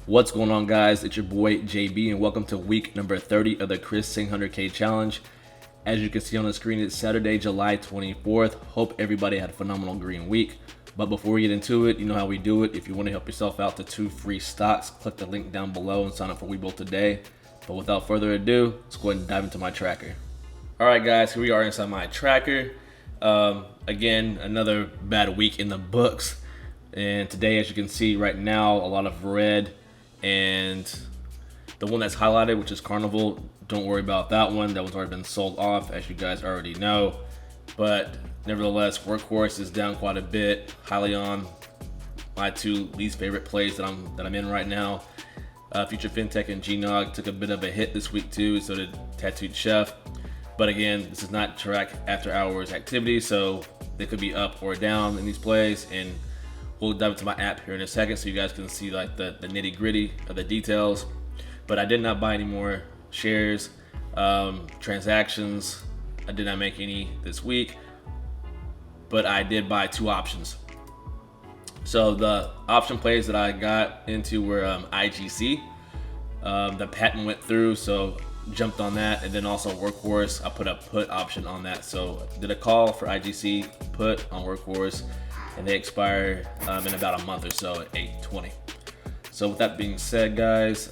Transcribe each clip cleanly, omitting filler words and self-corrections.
What's going on, guys? It's your boy JB, and welcome to week number 30 of the Chris Sain 100K challenge. As you can see on the screen, it's Saturday, July 24th. Hope everybody had a phenomenal green week. But before we get into it, you know how we do it. If you want to help yourself out to 2 free stocks, click the link down below and sign up for Webull today. But without further ado, let's go ahead and dive into my tracker. All right, guys, here we are inside my tracker. Again, another bad week in the books. And today, as you can see right now, a lot of red. And the one that's highlighted, which is Carnival, don't worry about that one. That one's already been sold off, as you guys already know. But nevertheless, Workhorse is down quite a bit. Highly on my 2 least favorite plays that I'm in right now. Future FinTech and Jacque took a bit of a hit this week too, so did Tattooed Chef. But again, this is not track after hours activity, so they could be up or down in these plays. And we'll dive into my app here in a second so you guys can see like the nitty gritty of the details. But I did not buy any more shares, transactions. I did not make any this week, but I did buy 2 options. So the option plays that I got into were IGC. The patent went through, so jumped on that. And then also Workhorse, I put a put option on that. So did a call for IGC put on Workhorse, and they expire in about a month or so at 8/20. So with that being said, guys,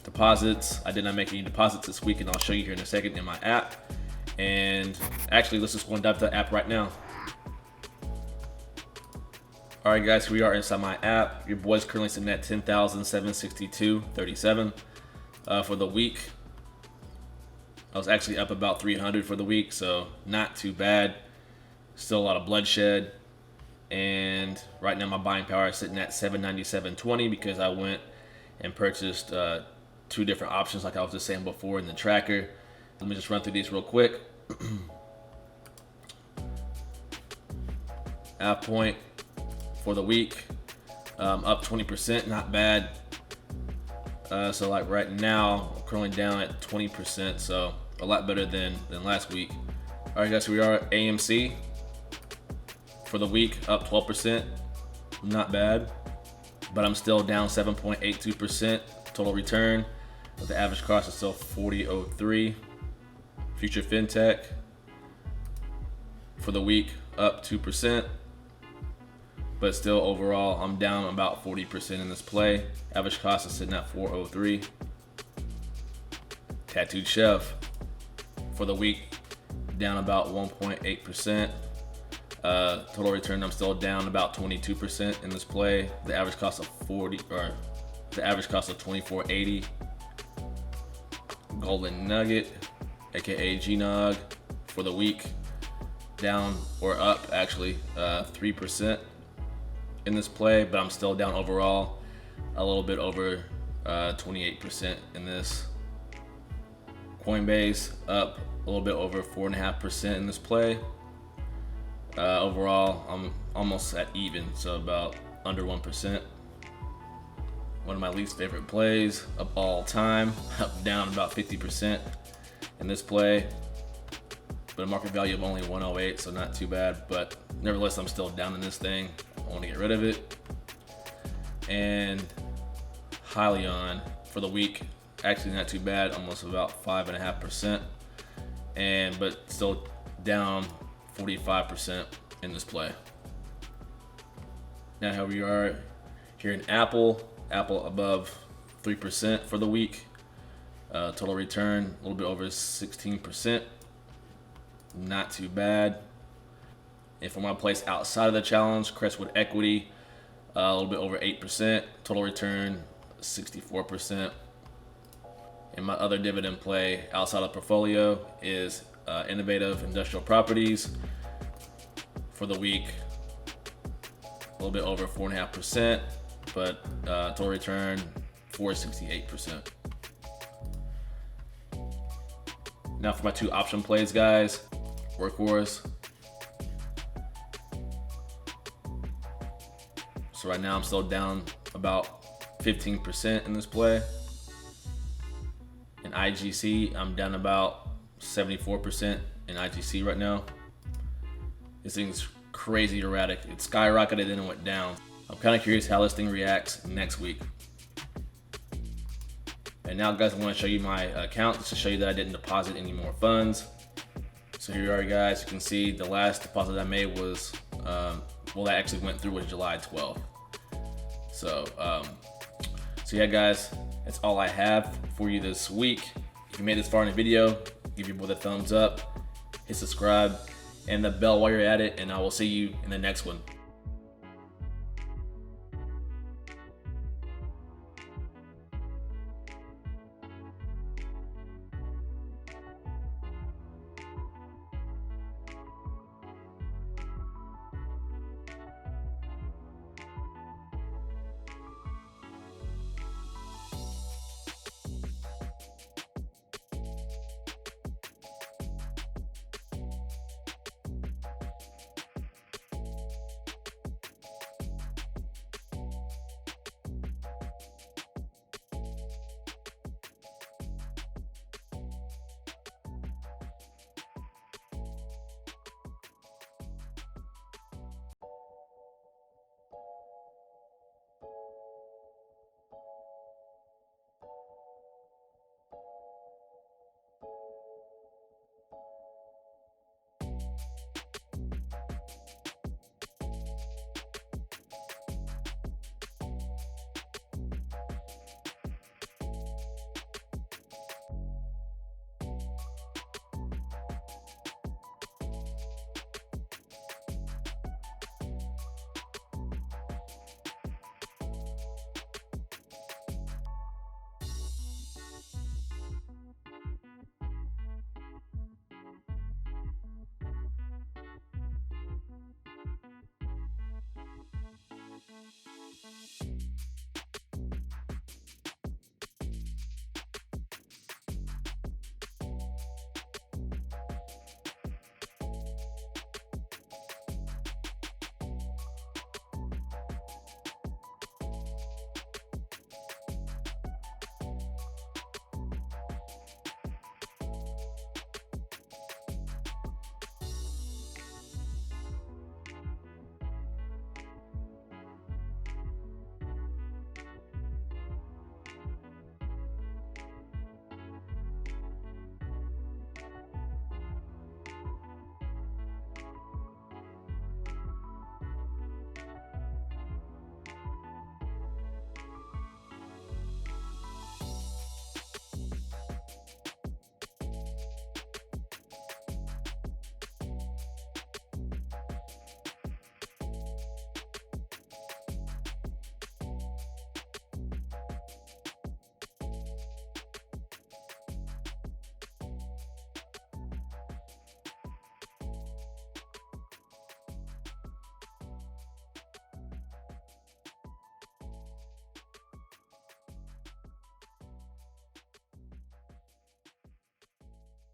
deposits, I did not make any deposits this week, and I'll show you here in a second in my app. And actually, let's just go and dive to the app right now. All right, guys, we are inside my app. Your boy's currently sitting at 10,762.37 for the week. I was actually up about 300 for the week, so not too bad. Still a lot of bloodshed. And right now my buying power is sitting at 797.20 because I went and purchased 2 different options like I was just saying before in the tracker. Let me just run through these real quick. App point for the week, up 20%, not bad. So like right now, I'm currently down at 20%, so a lot better than last week. All right, guys, so we are at AMC. For the week, up 12%, not bad, but I'm still down 7.82% total return, but the average cost is still 40.03. Future FinTech for the week, up 2%, but still overall I'm down about 40% in this play. Average cost is sitting at 4.03. Tattooed Chef for the week, down about 1.8%. Total return, I'm still down about 22% in this play. The average cost of 24.80. Golden Nugget, aka GNOG, for the week, down or up actually 3% in this play, but I'm still down overall a little bit over 28% in this. Coinbase up a little bit over 4.5% in this play. Overall, I'm almost at even, so about under 1%. One of my least favorite plays of all time, up down about 50% in this play, but a market value of only 108, so not too bad. But nevertheless, I'm still down in this thing. I want to get rid of it. And highly on for the week, actually not too bad, almost about 5.5%, but still down 45% in this play. Now here we are here in Apple above 3% for the week. Total return a little bit over 16%, not too bad. And for my place outside of the challenge, Crestwood Equity, a little bit over 8%. Total return 64%. And my other dividend play outside of the portfolio is Innovative Industrial Properties for the week, a little bit over 4.5%, but total return 468%. Now for my 2 option plays, guys. Workhorse. So right now I'm still down about 15% in this play. In IGC, I'm down about 74% in IGC right now. This thing's crazy erratic. It skyrocketed and it went down. I'm kind of curious how this thing reacts next week. And now guys, I want to show you my account just to show you that I didn't deposit any more funds. So here you are guys, you can see the last deposit I made was, well, that actually went through was July 12th. So yeah guys, that's all I have for you this week. If you made this far in the video, give your boy the thumbs up, hit subscribe, and the bell while you're at it, and I will see you in the next one.